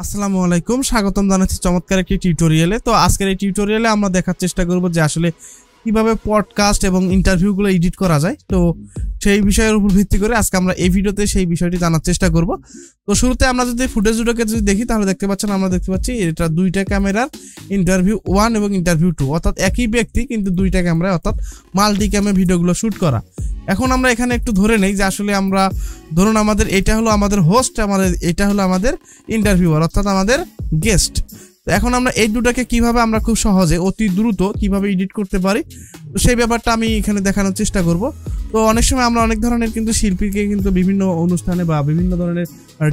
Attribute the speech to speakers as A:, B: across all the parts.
A: আসসালামু আলাইকুম, স্বাগতম জানাচ্ছি চমৎকার একটি টিউটোরিয়ালে। তো আজকের এই টিউটোরিয়ালে আমরা দেখার চেষ্টা করব যে আসলে কিভাবে পডকাস্ট এবং ইন্টারভিউগুলো এডিট করা যায়। তো সেই বিষয়ের উপর ভিত্তি করে আজকে আমরা এই ভিডিওতে সেই বিষয়টি জানার চেষ্টা করব। তো শুরুতে আমরা যদি ফুটেজগুলোকে যদি দেখি তাহলে দেখতে পাচ্ছেন, আমরা দেখতে পাচ্ছি এটা দুইটা ক্যামেরার ইন্টারভিউ 1 এবং ইন্টারভিউ 2, অর্থাৎ একই ব্যক্তি কিন্তু দুইটা ক্যামেরায় অর্থাৎ মাল্টি ক্যামে ভিডিওগুলো শ্যুট করা। এখন আমরা এখানে একটু ধরে নেই যে আসলে আমরা ধরুন আমাদের এটা হলো আমাদের হোস্ট, আমাদের এটা হলো আমাদের ইন্টারভিউয়ার অর্থাৎ আমাদের গেস্ট। তো এখন আমরা এই দুটাকে কিভাবে আমরা খুব সহজে অতি দ্রুত কিভাবে এডিট করতে পারি, তো সেই ব্যাপারটা আমি এখানে দেখানোর চেষ্টা করব। তো অনেক সময় আমরা অনেক ধরনের কিন্তু শিল্পীকে কিন্তু বিভিন্ন অনুষ্ঠানে বা বিভিন্ন ধরনের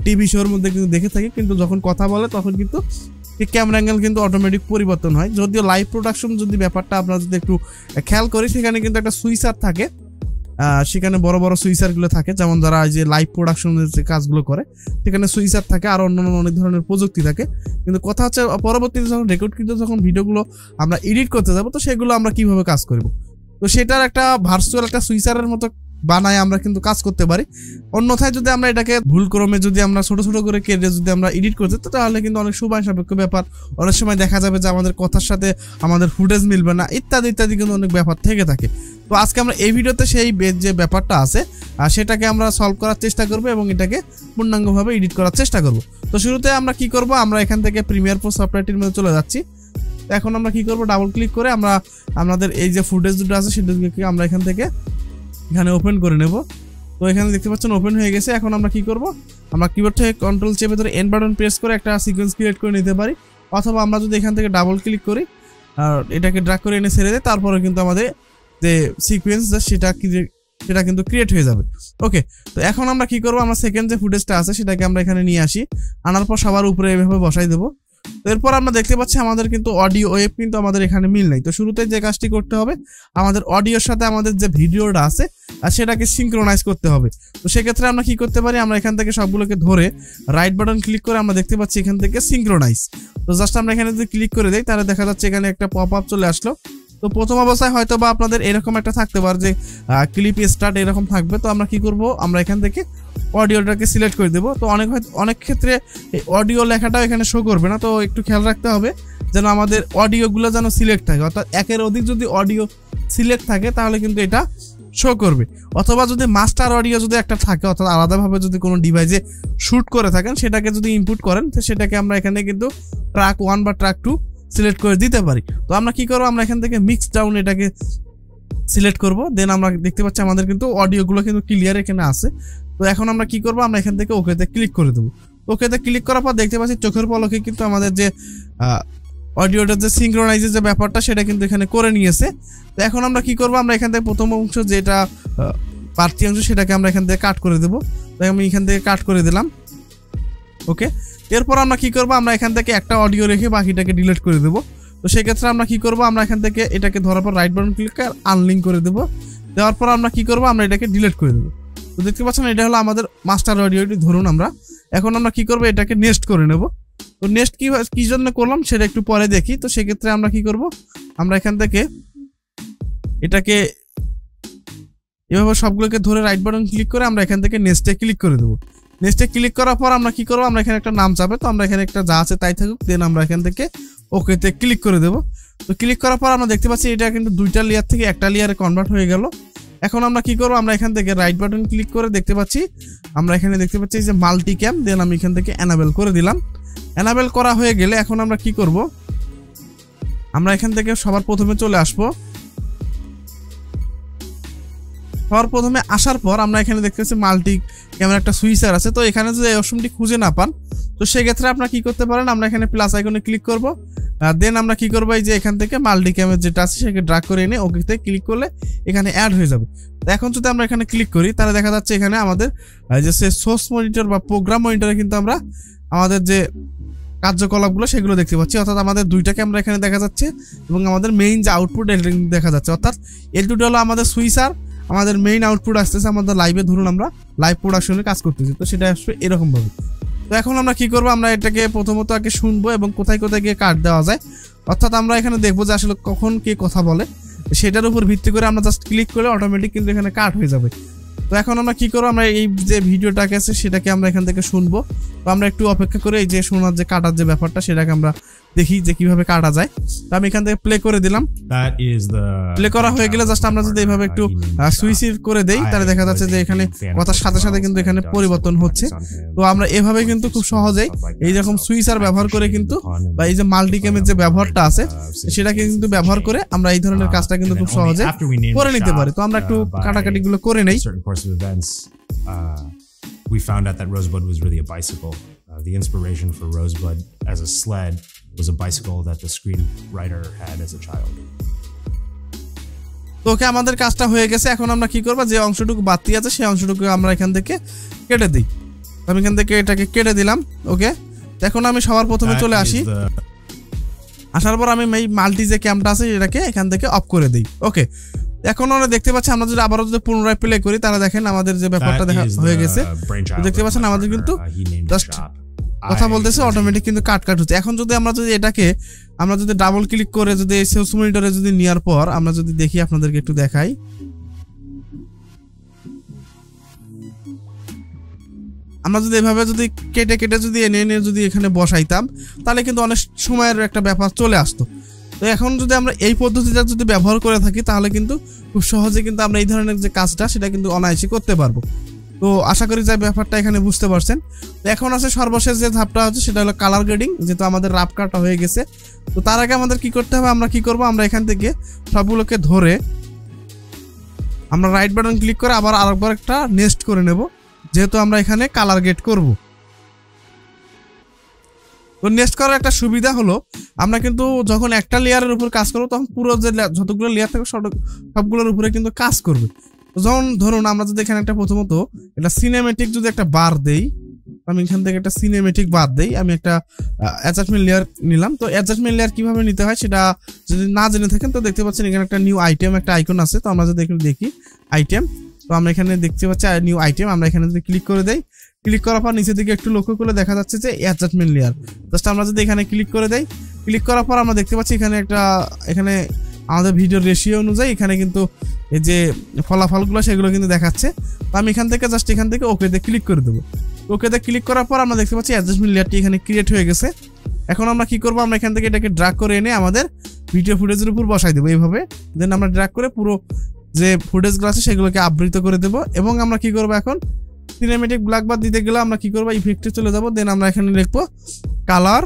A: টিভি শোর মধ্যে কিন্তু দেখে থাকি, কিন্তু যখন কথা বলে তখন কিন্তু ক্যামেরা অ্যাঙ্গেল কিন্তু অটোমেটিক পরিবর্তন হয়। যদিও লাইভ প্রোডাকশন যদি ব্যাপারটা আমরা যদি একটু খেয়াল করি, সেখানে কিন্তু একটা সুইচার থাকে, সেখানে বড় বড় সুইচারগুলো থাকে, যেমন যারা এই যে লাইভ প্রোডাকশনের যে কাজগুলো করে সেখানে সুইচার থাকে আর অন্যান্য অনেক ধরনের প্রযুক্তি থাকে। কিন্তু কথা হচ্ছে পরবর্তীতে যখন রেকর্ডকৃত যখন ভিডিওগুলো আমরা এডিট করতে যাব, তো সেগুলো আমরা কিভাবে কাজ করব, তো সেটার একটা ভার্চুয়াল একটা সুইচারের মতো বানায় আমরা কিন্তু কাজ করতে পারি। অন্যথায় যদি আমরা এটাকে ভুলক্রমে যদি আমরা ছোট ছোট করে কেটে যদি আমরা এডিট করতে, তাহলে কিন্তু অনেক সময় সাপেক্ষ ব্যাপার, অনেক সময় দেখা যাবে যে আমাদের কথার সাথে আমাদের ফুটেজ মিলবে না, ইত্যাদি ইত্যাদি কিন্তু অনেক ব্যাপার থেকে থাকে। তো আজকে আমরা এই ভিডিওতে সেই যে ব্যাপারটা আছে সেটাকে আমরা সলভ করার চেষ্টা করব এবং এটাকে পূর্ণাঙ্গভাবে এডিট করার চেষ্টা করব। তো শুরুতে আমরা কি করব, আমরা এখান থেকে প্রিমিয়ার প্রো সফটওয়্যারটির মধ্যে চলে যাচ্ছি। এখন আমরা কি করব, ডাবল ক্লিক করে আমরা আমাদের এই যে ফুটেজ দুটো আছে সেটাকে আমরা এখান থেকে এখানে ওপেন করে নেব। তো এখানে দেখতে পাচ্ছেন ওপেন হয়ে গেছে। এখন আমরা কি করব, আমরা কিবোর্ড থেকে কন্ট্রোল চেপে ধরে এন্ড বাটন প্রেস করে একটা সিকোয়েন্স ক্রিয়েট করে নিতে পারি, অথবা আমরা যদি এখান থেকে ডাবল ক্লিক করি আর এটাকে ড্র্যাগ করে এনে ছেড়ে দেয়, তারপরে কিন্তু আমাদের যে সিকোয়েন্স সেটা কিন্তু ক্রিয়েট হয়ে যাবে। ওকে, তো এখন আমরা কি করব, আমরা সেকেন্ড যে ফুটেজটা আছে সেটাকে আমরা এখানে নিয়ে আসি, আনার পর সবার উপরে এভাবে বসাই দেবো। তো এরপর আমরা দেখতে পাচ্ছি আমাদের কিন্তু অডিও ওয়েভ কিন্তু আমাদের এখানে মিল নাই। তো শুরুতে যে কাজটি করতে হবে, আমাদের অডিওর সাথে আমাদের যে ভিডিওটা আছে আর সেটাকে সিঙ্ক্রোনাইজ করতে হবে। তো সেক্ষেত্রে আমরা কি করতে পারি, আমরা এখান থেকে সবগুলোকে ধরে রাইট বাটন ক্লিক করে আমরা দেখতে পাচ্ছি এখান থেকে সিঙ্ক্রোনাইজ। তো জাস্ট আমরা এখানে যদি ক্লিক করে দেই তাহলে দেখা যাচ্ছে এখানে একটা পপ আপ চলে আসলো। তো প্রথম অবস্থায় হয়তো বা আপনাদের এরকম একটা থাকতে পারে যে ক্লিপ স্টার্ট এরকম থাকবে। তো আমরা কি করব, আমরা এখান থেকে অডিওটাকে সিলেক্ট করে দেবো। তো অনেক ক্ষেত্রে এই অডিও লেখাটাও এখানে শো করবে না, তো একটু খেয়াল রাখতে হবে যেন আমাদের অডিওগুলো যেন সিলেক্ট থাকে, অর্থাৎ একের অধিক যদি অডিও সিলেক্ট থাকে তাহলে কিন্তু এটা শো করবে। অথবা যদি মাস্টার অডিও যদি একটা থাকে, অর্থাৎ আলাদাভাবে যদি কোনো ডিভাইসে শ্যুট করে থাকেন সেটাকে যদি ইনপুট করেন, তো সেটাকে আমরা এখানে কিন্তু ট্র্যাক 1 বা ট্র্যাক 2 সিলেক্ট করে দিতে পারি। তো আমরা কি করবো, আমরা এখান থেকে মিক্স ডাউন এটাকে সিলেক্ট করব। দেন আমরা দেখতে পাচ্ছি আমাদের কিন্তু অডিওগুলো কিন্তু ক্লিয়ার এখানে আছে। তো এখন আমরা কি করব, আমরা এখান থেকে ওকেতে ক্লিক করে দেবো। ওকেতে ক্লিক করার পর দেখতে পাচ্ছি চোখের পলকে কিন্তু আমাদের যে অডিওটার যে সিঙ্ক্রোনাইজের যে ব্যাপারটা সেটা কিন্তু এখানে করে নিয়েছে। তো এখন আমরা কি করব, আমরা এখান থেকে প্রথম অংশ যেটা প্রার্থী অংশ সেটাকে আমরা এখান থেকে কাট করে দেবো। তো আমি এখান থেকে কাট করে দিলাম। ওকে, এরপর আমরা কি করব, আমরা এখান থেকে একটা অডিও রেখে বাকিটাকে ডিলিট করে দেবো। তো সেক্ষেত্রে আমরা কি করব, আমরা এখান থেকে এটাকে ধরার পর রাইট বাটন ক্লিক করে আনলিঙ্ক করে দেবো। দেওয়ার পর আমরা কি করব, আমরা এটাকে ডিলিট করে দেবো। তো দেখতে পাচ্ছেন এটা হলো আমাদের মাস্টার অডিওটি ধরুন আমরা। এখন আমরা কি করব, এটাকে নেক্সট করে নেব। তো নেক্সট কি জন্য করলাম সেটা একটু পরে দেখি। তো সেক্ষেত্রে আমরা কি করব, আমরা এখান থেকে এটাকে এভাবে সবগুলোকে ধরে রাইট বাটন ক্লিক করে আমরা এখান থেকে নেক্সটে ক্লিক করে দেবো। নেক্সটে ক্লিক করার পর আমরা কি করব, আমরা এখানে একটা নাম চাবে, তো আমরা এখানে একটা যা আছে তাই থাকুক, দেন আমরা এখান থেকে ওকেতে ক্লিক করে দেবো। তো ক্লিক করার পর আমরা দেখতে পাচ্ছি এটা কিন্তু দুইটা লেয়ার থেকে একটা লেয়ারে কনভার্ট হয়ে গেল। এখন আমরা কি করব, আমরা এখান থেকে রাইট বাটন ক্লিক করে দেখতে পাচ্ছি আমরা এখানে দেখতে পাচ্ছি যে মাল্টি ক্যাম, দেন আমি এখান থেকে এনাবেল করে দিলাম। এনাবেল করা হয়ে গেলে এখন আমরা কি করব, আমরা এখান থেকে সবার প্রথমে চলে আসবো। সবার প্রথমে আসার পর আমরা এখানে দেখতে পাচ্ছি মাল্টি ক্যামেরা একটা সুইচার আছে। তো এখানে যদি এই অপশনটি খুঁজে না পান, তো সেক্ষেত্রে আপনারা কি করতে পারেন, আমরা এখানে প্লাস আইকনে ক্লিক করব। দেন আমরা কি করবো, এই যে এখান থেকে মাল্টি ক্যামেরা যেটা আছে সেটাকে ড্র্যাগ করে এনে ওকেতে ক্লিক করলে এখানে অ্যাড হয়ে যাবে। তো এখন যদি আমরা এখানে ক্লিক করি তাহলে দেখা যাচ্ছে এখানে আমাদের যে সোর্স মনিটর বা প্রোগ্রাম মনিটরে কিন্তু আমরা আমাদের যে কার্যকলাপগুলো সেগুলো দেখতে পাচ্ছি, অর্থাৎ আমাদের দুইটা ক্যামেরা এখানে দেখা যাচ্ছে এবং আমাদের মেইন যে আউটপুট দেখা যাচ্ছে, অর্থাৎ L2 হলো আমাদের সুইচার, আমাদের মেইন আউটপুট আসতেছে আমাদের লাইভে, ধরুন আমরা লাইভ প্রোডাকশনে কাজ করতেছি, তো সেটা আসবে এরকম ভাবে। তো এখন আমরা কি করব, আমরা এটাকে প্রথমত আগে শুনবো এবং কোথায় কোথায় গিয়ে কাট দেওয়া যায়, অর্থাৎ আমরা এখানে দেখবো যে আসলে কখন কে কথা বলে, সেটার উপর ভিত্তি করে আমরা জাস্ট ক্লিক করলে অটোমেটিক কিন্তু এখানে কাট হয়ে যাবে। তো এখন আমরা কি করব, আমরা এই যে ভিডিওটাকে আছে সেটাকে আমরা এখান থেকে শুনবো। তো আমরা একটু অপেক্ষা করে এই যে শোনার যে কাটার যে ব্যাপারটা সেটাকে আমরা দেখি যে কিভাবে কাটা যায়। তো আমি এখান থেকে প্লে করে দিলাম। প্লে করা হয়ে গেলে জাস্ট আমরা যদি এইভাবে একটু সুইচ করে দেই তাহলে দেখা যাচ্ছে যে এখানে কথার সাথে সাথে কিন্তু এখানে পরিবর্তন হচ্ছে। তো আমরা এভাবে কিন্তু খুব সহজেই এই রকম সুইচার ব্যবহার করে কিন্তু বা এই যে মাল্টিক্যামের যে ব্যবহারটা আছে সেটাকে কিন্তু ব্যবহার করে আমরা এই ধরনের কাজটা কিন্তু খুব সহজে করে নিতে পারি। তো আমরা একটু কাটাকাটি গুলো করে নেই।
B: We found out that Rosebud was really a bicycle. The inspiration for Rosebud as a sled was a bicycle that the screenwriter had as a child.
A: তো ওকে আমাদের কাজটা হয়ে গেছে। এখন আমরা কি করব, যে অংশটুকু বাতি আছে সেই অংশটুকু আমরা এখান থেকে কেটে দিই। আমি এখান থেকে এটাকে কেটে দিলাম। ওকে, এখন আমি সবার প্রথমে চলে আসি। আসার পর আমি এই মাল্টি যে ক্যামটা আছে এটাকে এখান থেকে অফ করে দিই। ওকে, এখন আমরা দেখতে পাচ্ছি আমরা যদি আবারও যদি পুনরায় প্লে করি তাহলে দেখেন আমাদের যে ব্যাপারটা দেখা হয়ে গেছে। দেখতে পাচ্ছেন আমাদের কিন্তু জাস্ট কথা বলতেছে অটোমেটিক কিন্তু কাট হচ্ছে। এখন যদি আমরা এটাকে আমরা যদি ডাবল ক্লিক করে যদি সেলস মনিটরে যদি নেওয়ার পর আমরা যদি দেখি আপনাদেরকে একটু দেখাই, আমরা যদি এভাবে যদি কেটে কেটে যদি এনে যদি এখানে বসাইতাম তাহলে কিন্তু অনেক সময়ের একটা ব্যাপার চলে আসতো। তো এখন যদি আমরা এই পদ্ধতিটা যদি ব্যবহার করে থাকি তাহলে কিন্তু খুব সহজে কিন্তু আমরা এই ধরনের যে কাজটা সেটা কিন্তু অনায়াসে করতে পারবো। তো আশা করি যে ব্যাপারটা এখানে বুঝতে পারছেন। তো এখন আছে সর্বশেষ যে ধাপটা হচ্ছে সেটা হলো কালার গ্রেডিং, যেহেতু আমাদের রাফ কাটা হয়ে গেছে। তো তার আগে আমাদের কি করতে হবে, আমরা কি করব, আমরা এখান থেকে সবগুলোকে ধরে আমরা রাইট বাটন ক্লিক করে আবার আরেকবার একটা নেক্সট করে নেব, যেহেতু আমরা এখানে কালার গ্রেড করব। তো নেক্সট করার একটা সুবিধা হলো আমরা কিন্তু যখন একটা লেয়ারের উপর কাজ করবো তখন পুরো যে যতগুলো লেয়ার থাকবে সবগুলোর উপরে কিন্তু কাজ করবে। যখন ধরুন আমরা যদি এখানে একটা প্রথমত একটা সিনেমেটিক যদি একটা বার দেই, আমি এখান থেকে একটা সিনেমেটিক বার দেই, আমি একটা অ্যাডজাস্টমেন্ট লেয়ার নিলাম। তো অ্যাডজাস্টমেন্ট লেয়ার কিভাবে নিতে হয় সেটা যদি না জেনে থাকেন তো দেখতে পাচ্ছেন এখানে একটা নিউ আইটেম একটা আইকন আছে। তো আমরা যদি এখানে দেখি আইটেম, তো আমরা এখানে দেখতে পাচ্ছি নিউ আইটেম, আমরা এখানে যদি ক্লিক করে দেই, ক্লিক করার পর নিচের দিকে একটু লক্ষ্য করলে দেখা যাচ্ছে যে অ্যাডজাস্টমেন্ট লেয়ার। জাস্ট আমরা যদি এখানে ক্লিক করে দেই, ক্লিক করার পর আমরা দেখতে পাচ্ছি এখানে আমাদের ভিডিও রেশিও অনুযায়ী এখানে কিন্তু এই যে ফলাফলগুলো সেগুলো কিন্তু দেখাচ্ছে। তো আমি এখান থেকে জাস্ট এখান থেকে ওকেতে ক্লিক করে দেবো। ওকেতে ক্লিক করার পর আমরা দেখতে পাচ্ছি অ্যাডজাস্টমেন্ট লেয়ারটি এখানে ক্রিয়েট হয়ে গেছে। এখন আমরা কি করবো, আমরা এখান থেকে এটাকে ড্র্যাগ করে এনে আমাদের ভিডিও ফুটেজের উপর বসাই দেবো এইভাবে। দেন আমরা ড্র্যাগ করে পুরো যে ফুটেজগুলো আছে সেগুলোকে আবৃত করে দেবো। এবং আমরা কি করবো, এখন সিনেমেটিক ব্ল্যাক বার দিতে গেলে আমরা কি করবো, ইফেক্টে চলে যাবো। দেন আমরা এখানে লিখবো কালার,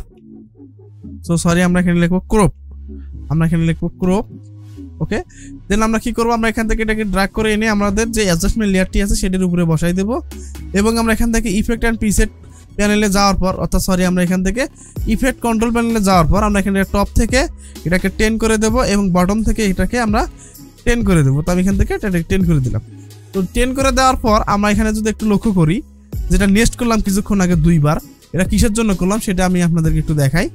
A: আমরা এখানে লিখবো ক্রপ, ওকে। দেন আমরা কি করবো, আমরা এখান থেকে এটাকে ড্র্যাগ করে এনে আমাদের যে অ্যাডজাস্টমেন্ট লেয়ারটি আছে সেটার উপরে বসাই দেবো। এবং আমরা এখান থেকে ইফেক্ট অ্যান্ড প্রিসেট প্যানেলে যাওয়ার পর আমরা এখান থেকে ইফেক্ট কন্ট্রোল প্যানেলে যাওয়ার পর আমরা এখানে টপ থেকে এটাকে 10 করে দেবো এবং বটম থেকে এটাকে আমরা 10 করে দেবো। তো আমি এখান থেকে এটা 10 করে দিলাম। তো 10 করে দেওয়ার পর আমরা এখানে যদি একটু লক্ষ্য করি, যেটা নেক্সট করলাম কিছুক্ষণ আগে 2 বার, এটা কিসের জন্য করলাম সেটা আমি আপনাদেরকে একটু দেখাই।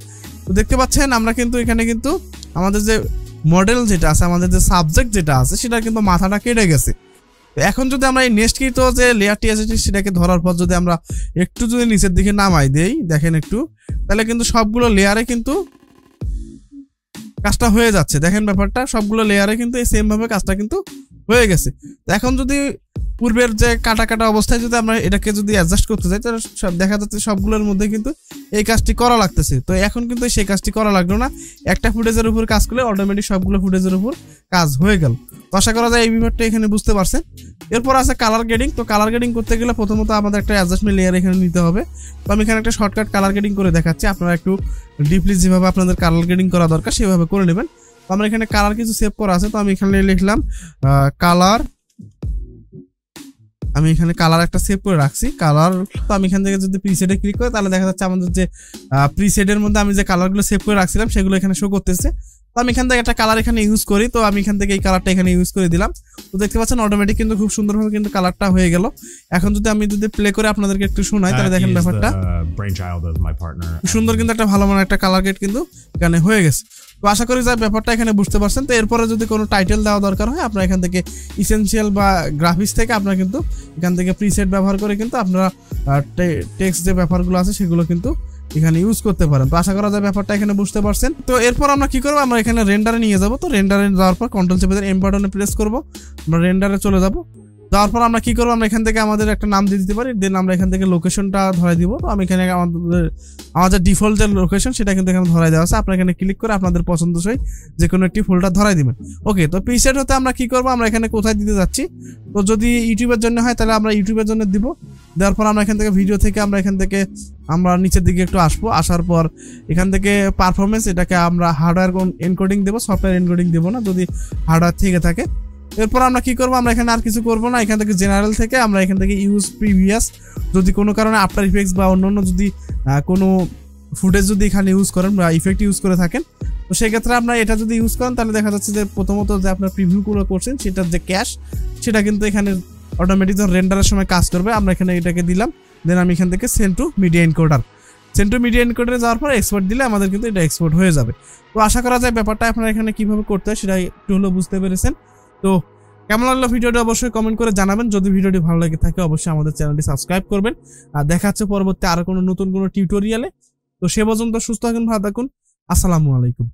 A: তো দেখতে পাচ্ছেন আমরা কিন্তু এখানে কিন্তু আমাদের যে মডেল যেটা আছে, আমাদের যে সাবজেক্ট যেটা আছে সেটা কিন্তু মাথাটা কেটে গেছে। তো এখন যদি আমরা এই নেক্সটকৃত যে লেয়ারটি আছে সেটাকে ধরার পর যদি আমরা একটু যদি নিচের দিকে নামাই দেই, দেখেন একটু, তাহলে কিন্তু সবগুলো লেয়ারে কিন্তু কাজটা হয়ে যাচ্ছে। দেখেন ব্যাপারটা, সবগুলো লেয়ারে কিন্তু এই সেম ভাবে কাজটা কিন্তু হয়ে গেছে। তো এখন যদি পূর্বের যে কাটা অবস্থায় যদি আমরা এটাকে যদি অ্যাডজাস্ট করতে চাই তাহলে দেখা যাচ্ছে সবগুলোর মধ্যে কিন্তু এই কাজটি করা লাগতেছে। তো এখন কিন্তু সেই কাজটি করা লাগলো না, একটা ফুটেজের উপর কাজ করলে অটোমেটিক সবগুলো ফুটেজের উপর কাজ হয়ে গেল। তো আশা করা যায় এই ব্যাপারটা এখানে বুঝতে পারছেন। এরপর আছে কালার গ্রেডিং। তো কালার গ্রেডিং করতে গেলে প্রথমত আমাদের একটা অ্যাডজাস্টমেন্ট লেয়ার এখানে নিতে হবে। তো আমি এখানে একটা শর্টকাট কালার গ্রেডিং করে দেখাচ্ছি, আপনারা একটু ডিপলি যেভাবে আপনাদের কালার গ্রেডিং করা দরকার সেভাবে করে নেবেন। তো আমরা এখানে কালার কিছু সেভ করা আছে, তো আমি এখানে লিখলাম কালার, আমি এখানে কালার একটা সেভ করে রাখছি কালার। তো আমি এখান থেকে যদি প্রিসেটে ক্লিক করি তাহলে দেখা যাচ্ছে আমাদের যে প্রিসেটের মধ্যে আমি যে কালারগুলো সেভ করে রাখছিলাম সেগুলো এখানে শো করতেছে। তো আমি এখান থেকে একটা কালার এখানে ইউজ করি, তো আমি এখান থেকে এই কালারটা এখানে ইউজ করে দিলাম। তো দেখতে পাচ্ছেন অটোমেটিক কিন্তু খুব সুন্দরভাবে কিন্তু কালারটা হয়ে গেল। এখন যদি আমি প্লে করে আপনাদেরকে একটু শোনাই তাহলে দেখেন ব্যাপারটা সুন্দর, কিন্তু একটা ভালো মানের একটা কালার গ্রেড কিন্তু এখানে হয়ে গেছে। তো আশা করি যে ব্যাপারটা এখানে বুঝতে পারছেন। তো এরপরে যদি কোনো টাইটেল দেওয়া দরকার হয় আপনারা এখান থেকে ইসেনশিয়াল বা গ্রাফিক্স থেকে আপনারা কিন্তু এখান থেকে প্রিসেট ব্যবহার করে কিন্তু আপনারা টেক্সট যে ব্যাপারগুলো আছে সেগুলো কিন্তু এখানে ইউজ করতে পারেন। তো আশা করা যায় ব্যাপারটা এখানে বুঝতে পারছেন। তো এরপর আমরা কি করবো, আমরা এখানে রেন্ডারে নিয়ে যাব। তো রেন্ডারে যাওয়ার পর কন্ট্রোল চেপে এম বাটনে প্রেস করব, আমরা রেন্ডারে চলে যাব। যাওয়ার পর আমরা কি করবো, আমরা এখান থেকে আমাদের একটা নাম দিয়ে দিতে পারি, দেন আমরা এখান থেকে লোকেশনটা ধরে দিব। তো আমি এখানে আমাদের ডিফল্ট যে লোকেশন সেটা কিন্তু এখানে ধরাই দেওয়া আছে, আপনারা এখানে ক্লিক করে আপনাদের পছন্দসই যে কোনো একটি ফোল্ডার ধরাই দিবেন। ওকে, তো প্রিসেট হতে আমরা কি করবো, আমরা এখানে কোথায় দিতে যাচ্ছি, তো যদি ইউটিউবের জন্য হয় তাহলে আমরা ইউটিউবের জন্য দিব। দেওয়ার পর আমরা এখান থেকে ভিডিও থেকে আমরা নিচের দিকে একটু আসবো, আসার পর এখান থেকে পারফরমেন্স এটাকে আমরা হার্ডওয়্যার এনকোডিং দেবো, সফটওয়্যার এনকোডিং দেবো না যদি হার্ডওয়্যার থেকে থাকে। এরপর আমরা কি করবো, আমরা এখানে আর কিছু করবো না, এখান থেকে জেনারেল থেকে আমরা এখান থেকে ইউজ প্রিভিয়াস, যদি কোনো কারণে আফটার ইফেক্টস বা অন্যান্য যদি কোনো ফুটেজ যদি এখানে ইউজ করেন বা ইফেক্ট ইউজ করে থাকেন, তো সেক্ষেত্রে আপনার এটা যদি ইউজ করেন তাহলে দেখা যাচ্ছে যে প্রথমত যে আপনার প্রিভিউগুলো করছেন সেটার যে ক্যাশ সেটা কিন্তু এখানে অটোমেটিক রেন্ডারের সময় কাজ করবে। আমরা এখানে এটাকে দিলাম, দেন আমি এখান থেকে সেন্ড টু মিডিয়া এনকোডার যাওয়ার পর এক্সপোর্ট দিলে আমাদের কিন্তু এটা এক্সপোর্ট হয়ে যাবে। তো আশা করা যায় ব্যাপারটা আপনারা এখানে কিভাবে করতে হয় সেটা একটু হলেও বুঝতে পেরেছেন। তো কেমন লাগলো ভিডিওটি অবশ্যই কমেন্ট করে জানাবেন। যদি ভিডিওটি ভালো লাগে থাকে অবশ্যই আমাদের চ্যানেলটি সাবস্ক্রাইব করবেন। আর দেখা হচ্ছে পরবর্তী আরো কোনো নতুন কোনো টিউটোরিয়ালে। তো সে পর্যন্ত সুস্থ থাকুন, ভালো থাকুন, আসসালামু আলাইকুম।